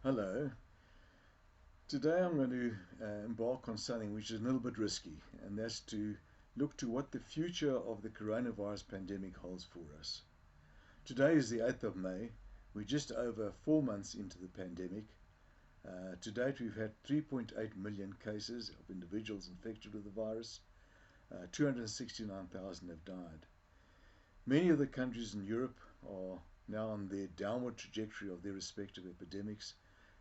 Hello. Today I'm going to embark on something which is a little bit risky, and that's to look to what the future of the coronavirus pandemic holds for us. Today is the 8th of May. We're just over 4 months into the pandemic. To date we've had 3.8 million cases of individuals infected with the virus. 269,000 have died. Many of the countries in Europe are now on their downward trajectory of their respective epidemics,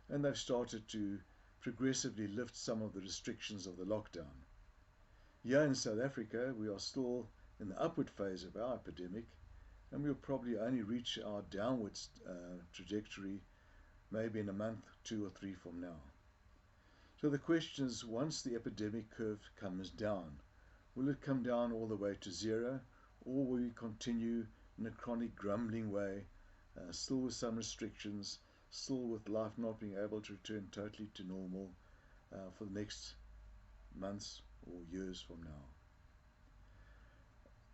and they've started to progressively lift some of the restrictions of the lockdown. Here in South Africa, we are still in the upward phase of our epidemic, and we'll probably only reach our downward trajectory maybe in a month, 2 or 3 from now. So the question is, once the epidemic curve comes down, will it come down all the way to zero, or will we continue in a chronic grumbling way, still with some restrictions, still with life not being able to return totally to normal for the next months or years from now?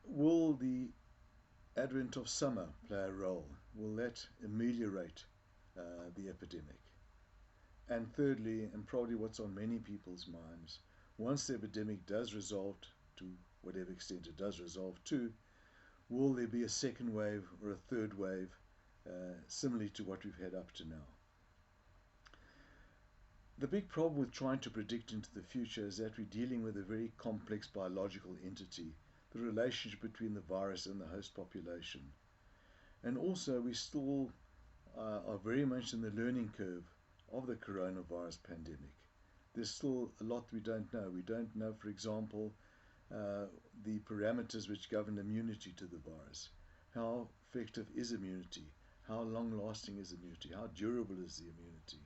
Will the advent of summer play a role? Will that ameliorate the epidemic? And thirdly, and probably what's on many people's minds, once the epidemic does resolve, to whatever extent it does resolve to, will there be a second wave or a third wave similarly to what we've had up to now? The big problem with trying to predict into the future is that we're dealing with a very complex biological entity, the relationship between the virus and the host population. And also we still are very much in the learning curve of the coronavirus pandemic. There's still a lot we don't know. We don't know, for example, the parameters which govern immunity to the virus. How effective is immunity? How long-lasting is immunity? How durable is the immunity?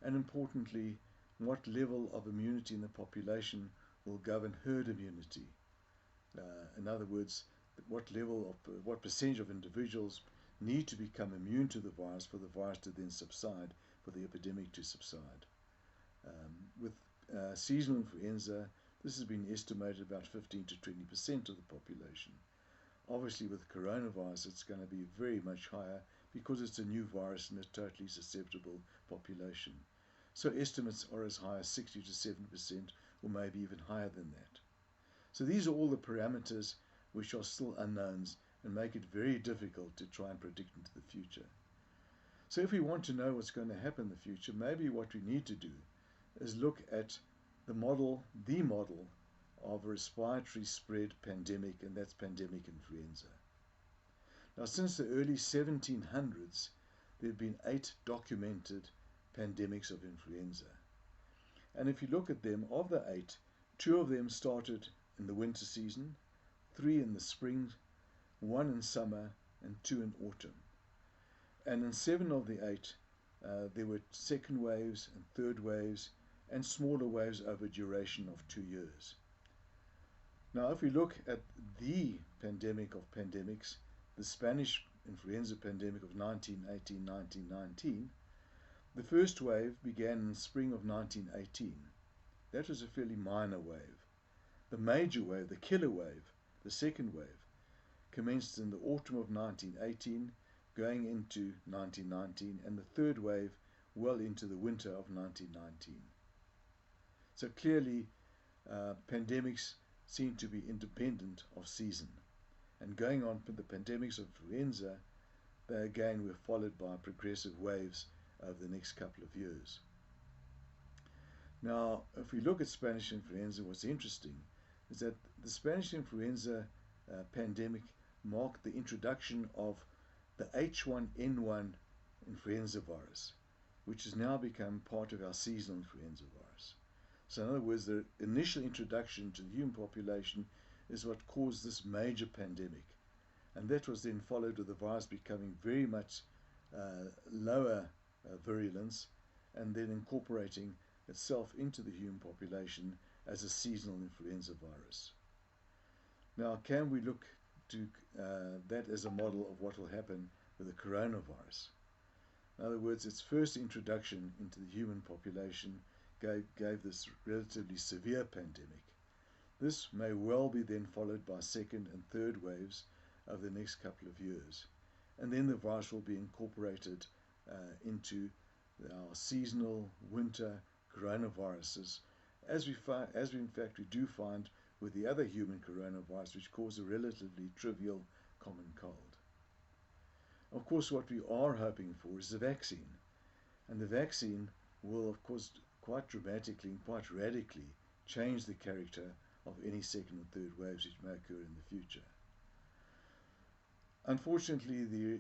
And importantly, what level of immunity in the population will govern herd immunity? In other words, what percentage of individuals need to become immune to the virus for the virus to then subside, for the epidemic to subside. With seasonal influenza, this has been estimated about 15 to 20% of the population. Obviously with coronavirus it's going to be very much higher because it's a new virus in a totally susceptible population. So estimates are as high as 60 to 70% or maybe even higher than that. So these are all the parameters which are still unknowns and make it very difficult to try and predict into the future. So if we want to know what's going to happen in the future, maybe what we need to do is look at the model of a respiratory spread pandemic, and that's pandemic influenza. Now, since the early 1700s, there have been 8 documented pandemics of influenza. And if you look at them, of the 8, 2 of them started in the winter season, 3 in the spring, 1 in summer, and 2 in autumn. And in 7 of the 8, there were second waves and third waves and smaller waves over a duration of 2 years. Now, if we look at the pandemic of pandemics, the Spanish influenza pandemic of 1918-1919, the first wave began in the spring of 1918. That was a fairly minor wave. The major wave, the killer wave, the second wave, commenced in the autumn of 1918, going into 1919, and the third wave well into the winter of 1919. So clearly, pandemics seem to be independent of season. And going on with the pandemics of influenza, they again were followed by progressive waves over the next couple of years. Now, if we look at Spanish influenza, what's interesting is that the Spanish influenza pandemic marked the introduction of the H1N1 influenza virus, which has now become part of our seasonal influenza virus. So in other words, the initial introduction to the human population is what caused this major pandemic. And that was then followed with the virus becoming very much lower virulence and then incorporating itself into the human population as a seasonal influenza virus. Now, can we look to that as a model of what will happen with the coronavirus? In other words, its first introduction into the human population gave this relatively severe pandemic. This may well be then followed by second and third waves over the next couple of years. And then the virus will be incorporated into our seasonal winter coronaviruses, as we in fact we do find with the other human coronavirus, which cause a relatively trivial common cold. Of course, what we are hoping for is a vaccine, and the vaccine will, of course, quite dramatically and quite radically change the character of any second or third waves which may occur in the future. Unfortunately, the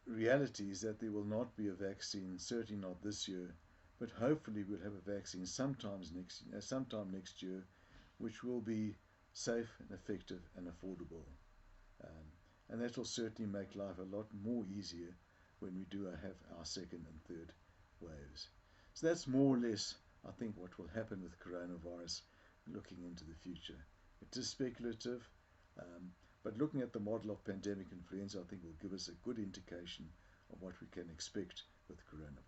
reality is that there will not be a vaccine, certainly not this year, but hopefully we'll have a vaccine sometime next year, which will be safe and effective and affordable. And that will certainly make life a lot more easier when we do have our second and third waves. So that's more or less, I think, what will happen with coronavirus looking into the future. It is speculative, but looking at the model of pandemic influenza, I think will give us a good indication of what we can expect with coronavirus.